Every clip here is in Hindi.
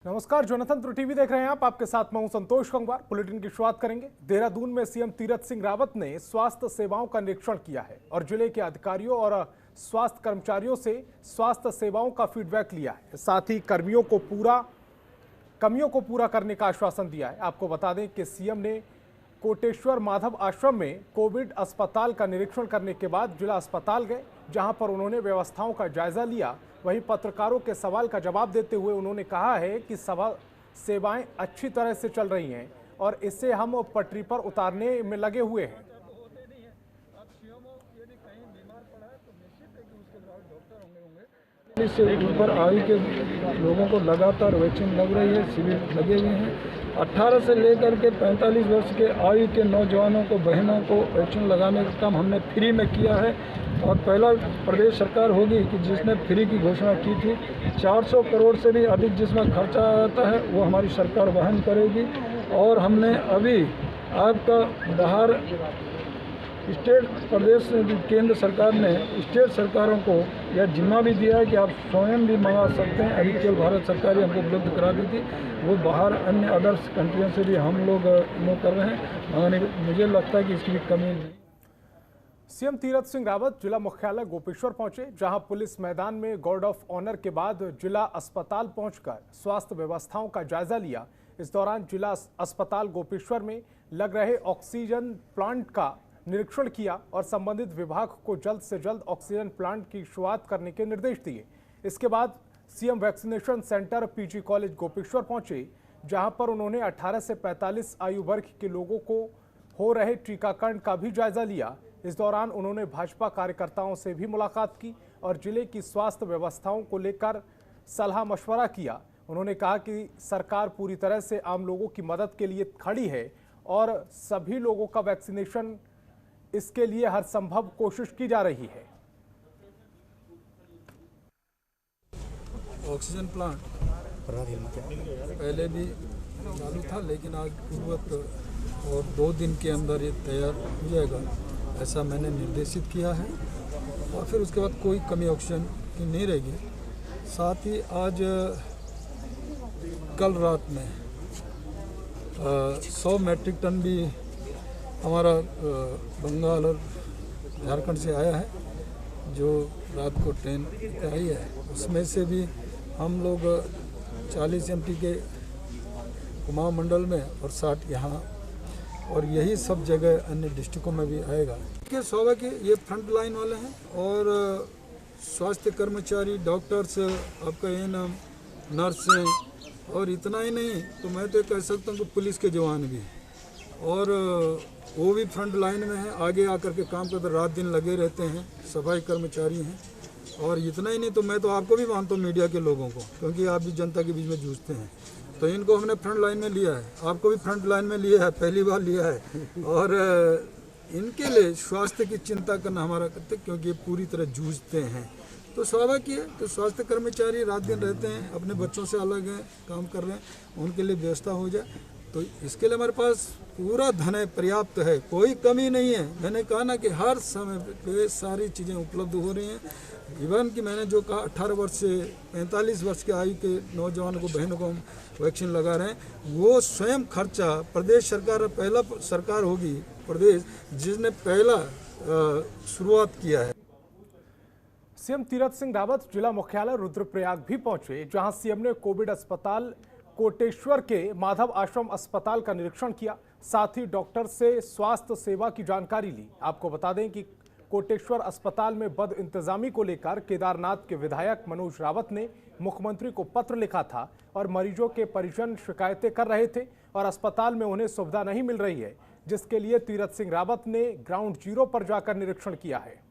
नमस्कार, जनतंत्र टीवी देख रहे हैं आप। आपके साथ मैं हूं संतोष कंगवार। बुलेटिन की शुरुआत करेंगे। देहरादून में सीएम तीरथ सिंह रावत ने स्वास्थ्य सेवाओं का निरीक्षण किया है और जिले के अधिकारियों और स्वास्थ्य कर्मचारियों से स्वास्थ्य सेवाओं का फीडबैक लिया है। साथ ही कमियों को पूरा करने का आश्वासन दिया है। आपको बता दें कि सीएम ने कोटेश्वर माधव आश्रम में कोविड अस्पताल का निरीक्षण करने के बाद जिला अस्पताल गए, जहां पर उन्होंने व्यवस्थाओं का जायजा लिया। वहीं पत्रकारों के सवाल का जवाब देते हुए उन्होंने कहा है कि सेवाएं अच्छी तरह से चल रही हैं और इसे हम पटरी पर उतारने में लगे हुए हैं। से ऊपर आयु के लोगों को लगातार वैक्सीन लग रही है, शिविर लगे हुए हैं। 18 से लेकर के 45 वर्ष के आयु के नौजवानों को, बहनों को वैक्सीन लगाने का काम हमने फ्री में किया है और पहला प्रदेश सरकार होगी कि जिसने फ्री की घोषणा की थी। 400 करोड़ से भी अधिक जिसमें खर्चा आता है वो हमारी सरकार वहन करेगी। और हमने अभी आपका बाहर स्टेट प्रदेश केंद्र सरकार ने स्टेट सरकारों को यह जिम्मा भी दिया है कि आप स्वयं भी मंगा सकते हैं। अभी केवल भारत सरकार ही हमको उपलब्ध करा दी थी, वो बाहर अन्य अदर्स कंट्रियों से भी हम लोग कर रहे हैं मंगाने। मुझे लगता है कि इसकी भी कमी नहीं। सीएम तीरथ सिंह रावत जिला मुख्यालय गोपेश्वर पहुंचे, जहां पुलिस मैदान में गार्ड ऑफ ऑनर के बाद जिला अस्पताल पहुंचकर स्वास्थ्य व्यवस्थाओं का जायजा लिया। इस दौरान जिला अस्पताल गोपेश्वर में लग रहे ऑक्सीजन प्लांट का निरीक्षण किया और संबंधित विभाग को जल्द से जल्द ऑक्सीजन प्लांट की शुरुआत करने के निर्देश दिए। इसके बाद CM vaccination centre PG college Gopeshwar पहुंचे, जहां पर उन्होंने 18 से 45 आयु वर्ग के लोगों को हो रहे टीकाकरण का भी जायजा लिया। इस दौरान उन्होंने भाजपा कार्यकर्ताओं से भी मुलाकात की और जिले की स्वास्थ्य व्यवस्थाओं को लेकर सलाह मशवरा किया। उन्होंने कहा कि सरकार पूरी तरह से आम लोगों की मदद के लिए खड़ी है और सभी लोगों का वैक्सीनेशन इसके लिए हर संभव कोशिश की जा रही है। ऑक्सीजन प्लांट पहले भी चालू था, लेकिन आज पूर्वत और 2 दिन के अंदर ये तैयार हो जाएगा, ऐसा मैंने निर्देशित किया है। और फिर उसके बाद कोई कमी ऑक्सीजन की नहीं रहेगी। साथ ही आज कल रात में 100 मैट्रिक टन भी हमारा बंगाल और झारखंड से आया है, जो रात को ट्रेन आई है। उसमें से भी हम लोग 40 एमटी के कुमाऊं मंडल में और 60 यहाँ, और यही सब जगह अन्य डिस्ट्रिक्टों में भी आएगा। के सौवा के ये फ्रंट लाइन वाले हैं और स्वास्थ्य कर्मचारी, डॉक्टर्स, आपका एएनएम, नर्स हैं। और इतना ही नहीं तो मैं तो कह सकता हूँ कि पुलिस के जवान भी, और वो भी फ्रंट लाइन में हैं, आगे आकर के काम करते रात दिन लगे रहते हैं, सफाई कर्मचारी हैं। और इतना ही नहीं तो मैं तो आपको भी मानता हूँ, मीडिया के लोगों को, क्योंकि आप भी जनता के बीच में जूझते हैं, तो इनको हमने फ्रंट लाइन में लिया है। आपको भी फ्रंट लाइन में लिया है, पहली बार लिया है। और इनके लिए स्वास्थ्य की चिंता करना हमारा कर्तव्य, क्योंकि ये पूरी तरह जूझते हैं। तो स्वाभाविक है, तो स्वास्थ्य कर्मचारी रात दिन रहते हैं, अपने बच्चों से अलग हैं, काम कर रहे हैं, उनके लिए व्यवस्था हो जाए। तो इसके लिए हमारे पास पूरा धन है, पर्याप्त है, कोई कमी नहीं है। मैंने कहा ना कि हर समय पे सारी चीज़ें उपलब्ध हो रही हैं। इवन कि मैंने जो कहा 18 वर्ष से 45 वर्ष के आयु के नौजवानों को, बहनों को हम वैक्सीन लगा रहे हैं। वो स्वयं खर्चा प्रदेश सरकार, पहला सरकार होगी प्रदेश जिसने पहला शुरुआत किया है। सीएम तीरथ सिंह रावत जिला मुख्यालय रुद्रप्रयाग भी पहुंचे, जहां सीएम ने कोविड अस्पताल कोटेश्वर के माधव आश्रम अस्पताल का निरीक्षण किया। साथ ही डॉक्टर से स्वास्थ्य सेवा की जानकारी ली। आपको बता दें कि कोटेश्वर अस्पताल में बद इंतजामी को लेकर केदारनाथ के विधायक मनोज रावत ने मुख्यमंत्री को पत्र लिखा था और मरीजों के परिजन शिकायतें कर रहे थे और अस्पताल में उन्हें सुविधा नहीं मिल रही है, जिसके लिए तीरथ सिंह रावत ने ग्राउंड जीरो पर जाकर निरीक्षण किया है।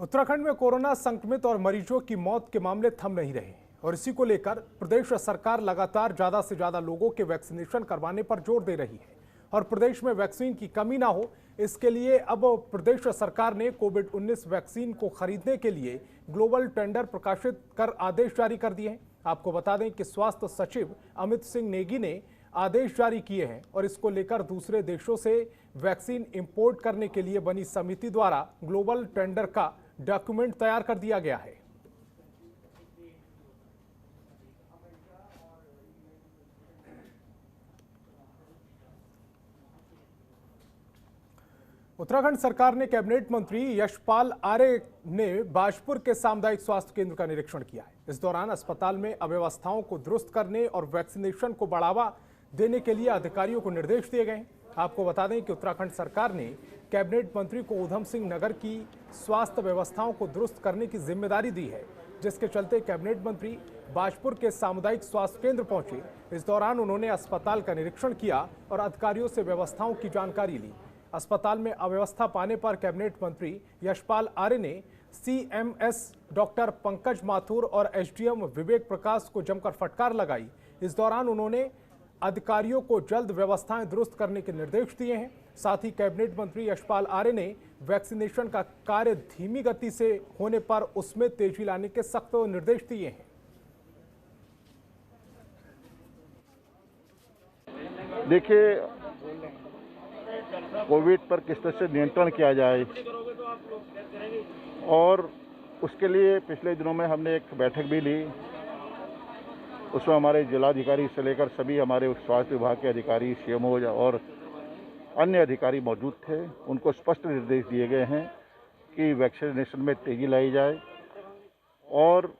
उत्तराखंड में कोरोना संक्रमित और मरीजों की मौत के मामले थम नहीं रहे और इसी को लेकर प्रदेश सरकार लगातार ज्यादा से ज्यादा लोगों के वैक्सीनेशन करवाने पर जोर दे रही है और प्रदेश में वैक्सीन की कमी ना हो, इसके लिए अब प्रदेश सरकार ने कोविड-19 वैक्सीन को खरीदने के लिए ग्लोबल टेंडर प्रकाशित कर आदेश जारी कर दिए हैं। आपको बता दें कि स्वास्थ्य सचिव अमित सिंह नेगी ने आदेश जारी किए हैं और इसको लेकर दूसरे देशों से वैक्सीन इंपोर्ट करने के लिए बनी समिति द्वारा ग्लोबल टेंडर का डॉक्यूमेंट तैयार कर दिया गया है। उत्तराखंड सरकार ने कैबिनेट मंत्री यशपाल आर्य ने बाजपुर के सामुदायिक स्वास्थ्य केंद्र का निरीक्षण किया है। इस दौरान अस्पताल में अव्यवस्थाओं को दुरुस्त करने और वैक्सीनेशन को बढ़ावा देने के लिए अधिकारियों को निर्देश दिए गए हैं। आपको बता दें कि उत्तराखंड सरकार ने कैबिनेट मंत्री को ऊधम सिंह नगर की स्वास्थ्य व्यवस्थाओं को दुरुस्त करने की जिम्मेदारी दी है, जिसके चलते कैबिनेट मंत्री बाजपुर के सामुदायिक स्वास्थ्य केंद्र पहुंचे। इस दौरान उन्होंने अस्पताल का निरीक्षण किया और अधिकारियों से व्यवस्थाओं की जानकारी ली। अस्पताल में अव्यवस्था पाने पर कैबिनेट मंत्री यशपाल आर्य ने CMS डॉक्टर पंकज माथुर और SDM विवेक प्रकाश को जमकर फटकार लगाई। इस दौरान उन्होंने अधिकारियों को जल्द व्यवस्थाएं दुरुस्त करने के निर्देश दिए हैं। साथ ही कैबिनेट मंत्री यशपाल आर्य ने वैक्सीनेशन का कार्य धीमी गति से होने पर उसमें तेजी लाने के सख्त निर्देश दिए हैं। देखिए, कोविड पर किस तरह से नियंत्रण किया जाए और उसके लिए पिछले दिनों में हमने एक बैठक भी ली। उसमें हमारे जिलाधिकारी से लेकर सभी हमारे स्वास्थ्य विभाग के अधिकारी, CMO और अन्य अधिकारी मौजूद थे। उनको स्पष्ट निर्देश दिए गए हैं कि वैक्सीनेशन में तेजी लाई जाए और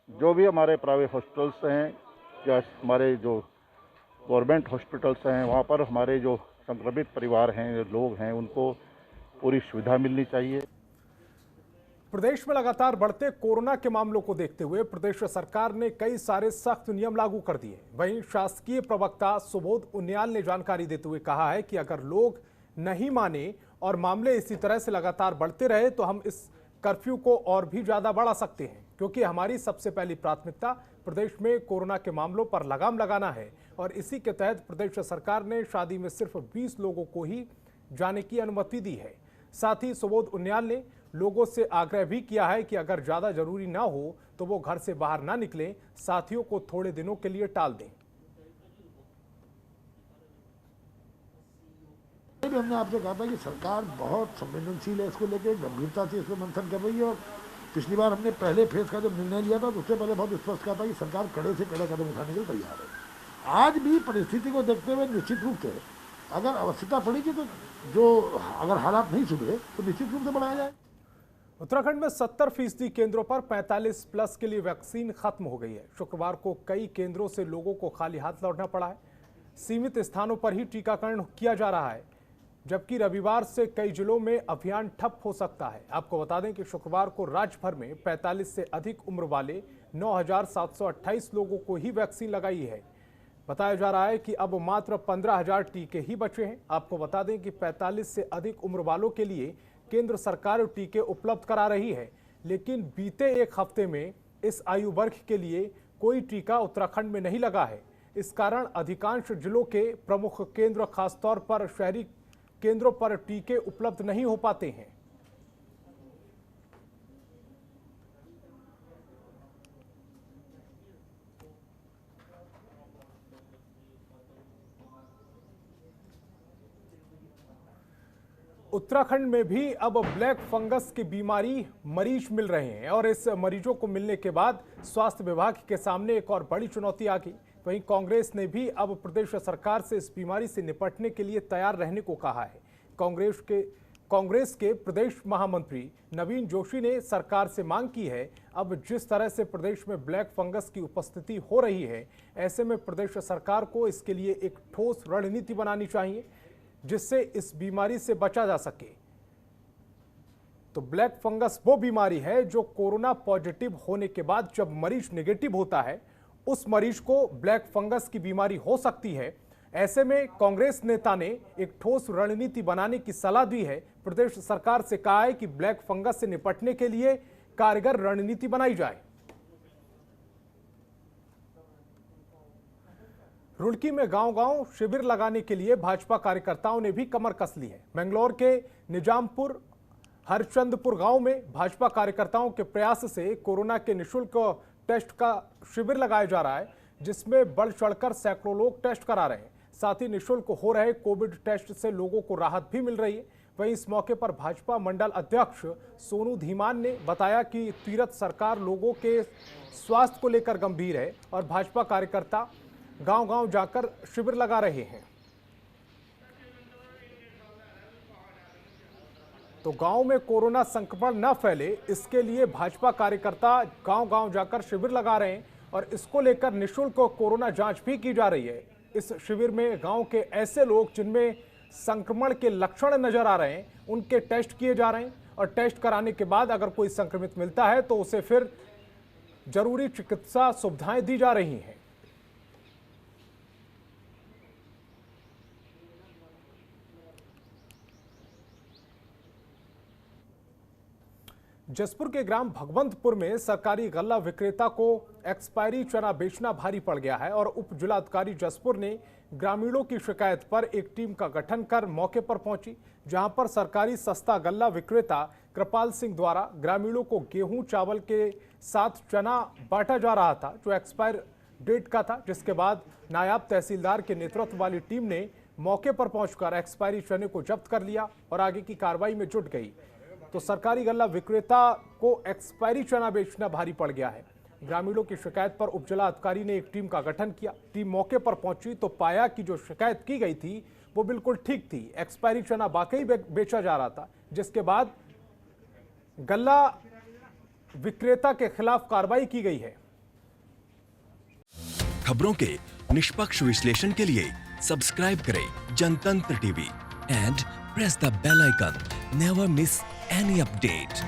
जो भी हमारे प्राइवेट हॉस्पिटल्स हैं या हमारे जो गवर्नमेंट हॉस्पिटल्स हैं, वहाँ पर हमारे जो संक्रमित परिवार हैं, लोग हैं, उनको पूरी सुविधा मिलनी चाहिए। प्रदेश में लगातार बढ़ते कोरोना के मामलों को देखते हुए प्रदेश सरकार ने कई सारे सख्त नियम लागू कर दिए। वहीं शासकीय प्रवक्ता सुबोध उनियाल ने जानकारी देते हुए कहा है कि अगर लोग नहीं माने और मामले इसी तरह से लगातार बढ़ते रहे तो हम इस कर्फ्यू को और भी ज्यादा बढ़ा सकते हैं, क्योंकि हमारी सबसे पहली प्राथमिकता प्रदेश में कोरोना के मामलों पर लगाम लगाना है और इसी के तहत प्रदेश सरकार ने शादी में सिर्फ 20 लोगों को ही जाने की अनुमति दी है। साथ ही सुबोध उनियाल ने लोगों से आग्रह भी किया है कि अगर ज्यादा जरूरी ना हो तो वो घर से बाहर ना निकलें, साथियों को थोड़े दिनों के लिए टाल दें। हमने आपसे कहा था कि सरकार बहुत संवेदनशील है, इसको लेकर गंभीरता से इसको मंथन कर रही है और पिछली बार हमने पहले फेज का जब निर्णय लिया था तो उससे पहले बहुत स्पष्ट कहा था कि सरकार कड़े से कड़े कदम उठाने के लिए तैयार है। आज भी परिस्थिति को देखते हुए निश्चित रूप से अगर आवश्यकता पड़ेगी तो जो अगर हालात नहीं सुधरे तो निश्चित रूप से बढ़ाया जाए। उत्तराखंड में 70% केंद्रों पर 45+ के लिए वैक्सीन खत्म हो गई है। शुक्रवार को कई केंद्रों से लोगों को खाली हाथ लौटना पड़ा है। सीमित स्थानों पर ही टीकाकरण किया जा रहा है, जबकि रविवार से कई जिलों में अभियान ठप हो सकता है। आपको बता दें कि शुक्रवार को राज्य भर में 45 से अधिक उम्र वाले 9,728 लोगों को ही वैक्सीन लगाई है। बताया जा रहा है कि अब मात्र 15,000 टीके ही बचे हैं। आपको बता दें कि 45 से अधिक उम्र वालों के लिए केंद्र सरकार टीके उपलब्ध करा रही है, लेकिन बीते एक हफ्ते में इस आयु वर्ग के लिए कोई टीका उत्तराखंड में नहीं लगा है। इस कारण अधिकांश जिलों के प्रमुख केंद्र, खासतौर पर शहरी केंद्रों पर टीके उपलब्ध नहीं हो पाते हैं। उत्तराखंड में भी अब ब्लैक फंगस की बीमारी मरीज मिल रहे हैं और इस मरीजों को मिलने के बाद स्वास्थ्य विभाग के सामने एक और बड़ी चुनौती आ गई। वहीं कांग्रेस ने भी अब प्रदेश सरकार से इस बीमारी से निपटने के लिए तैयार रहने को कहा है। कांग्रेस के प्रदेश महामंत्री नवीन जोशी ने सरकार से मांग की है, अब जिस तरह से प्रदेश में ब्लैक फंगस की उपस्थिति हो रही है, ऐसे में प्रदेश सरकार को इसके लिए एक ठोस रणनीति बनानी चाहिए जिससे इस बीमारी से बचा जा सके। तो ब्लैक फंगस वो बीमारी है जो कोरोना पॉजिटिव होने के बाद जब मरीज नेगेटिव होता है, उस मरीज को ब्लैक फंगस की बीमारी हो सकती है। ऐसे में कांग्रेस नेता ने एक ठोस रणनीति बनाने की सलाह दी है। प्रदेश सरकार से कहा है कि ब्लैक फंगस से निपटने के लिए कारगर रणनीति बनाई जाए। रुड़की में गांव-गांव शिविर लगाने के लिए भाजपा कार्यकर्ताओं ने भी कमर कस ली है। बेंगलोर के निजामपुर हरचंदपुर गांव में भाजपा कार्यकर्ताओं के प्रयास से कोरोना के निःशुल्क टेस्ट का शिविर लगाया जा रहा है। जिसमें बढ़ चढ़कर सैकड़ों लोग टेस्ट करा रहे हैं। साथ ही निःशुल्क हो रहे कोविड टेस्ट से लोगों को राहत भी मिल रही है। वहीं इस मौके पर भाजपा मंडल अध्यक्ष सोनू धीमान ने बताया कि तीरथ सरकार लोगों के स्वास्थ्य को लेकर गंभीर है और भाजपा कार्यकर्ता गांव-गांव जाकर शिविर लगा रहे हैं। तो गांव में कोरोना संक्रमण न फैले, इसके लिए भाजपा कार्यकर्ता गांव-गांव जाकर शिविर लगा रहे हैं और इसको लेकर निःशुल्क कोरोना जांच भी की जा रही है। इस शिविर में गांव के ऐसे लोग जिनमें संक्रमण के लक्षण नजर आ रहे हैं, उनके टेस्ट किए जा रहे हैं और टेस्ट कराने के बाद अगर कोई संक्रमित मिलता है तो उसे फिर जरूरी चिकित्सा सुविधाएं दी जा रही हैं। जसपुर के ग्राम भगवंतपुर में सरकारी गल्ला विक्रेता को एक्सपायरी चना बेचना भारी पड़ गया है और उप जिलाधिकारी जसपुर ने ग्रामीणों की शिकायत पर एक टीम का गठन कर मौके पर पहुंची, जहां पर सरकारी सस्ता गल्ला विक्रेता कृपाल सिंह द्वारा ग्रामीणों को गेहूं चावल के साथ चना बांटा जा रहा था जो एक्सपायर डेट का था, जिसके बाद नायब तहसीलदार के नेतृत्व वाली टीम ने मौके पर पहुंचकर एक्सपायरी चने को जब्त कर लिया और आगे की कार्रवाई में जुट गई। तो सरकारी गल्ला विक्रेता को एक्सपायरी चना बेचना भारी पड़ गया है। ग्रामीणों की शिकायत पर उपजिला अधिकारी ने एक टीम का गठन किया। टीम मौके पर पहुंची तो पाया कि जो शिकायत की गई थी वो बिल्कुल ठीक थी, एक्सपायरी चना वाकई बेचा जा रहा था, जिसके बाद गल्ला विक्रेता के खिलाफ कार्रवाई की गई है। खबरों के निष्पक्ष विश्लेषण के लिए सब्सक्राइब करें Jantantra TV and press the bell icon. Never miss any update.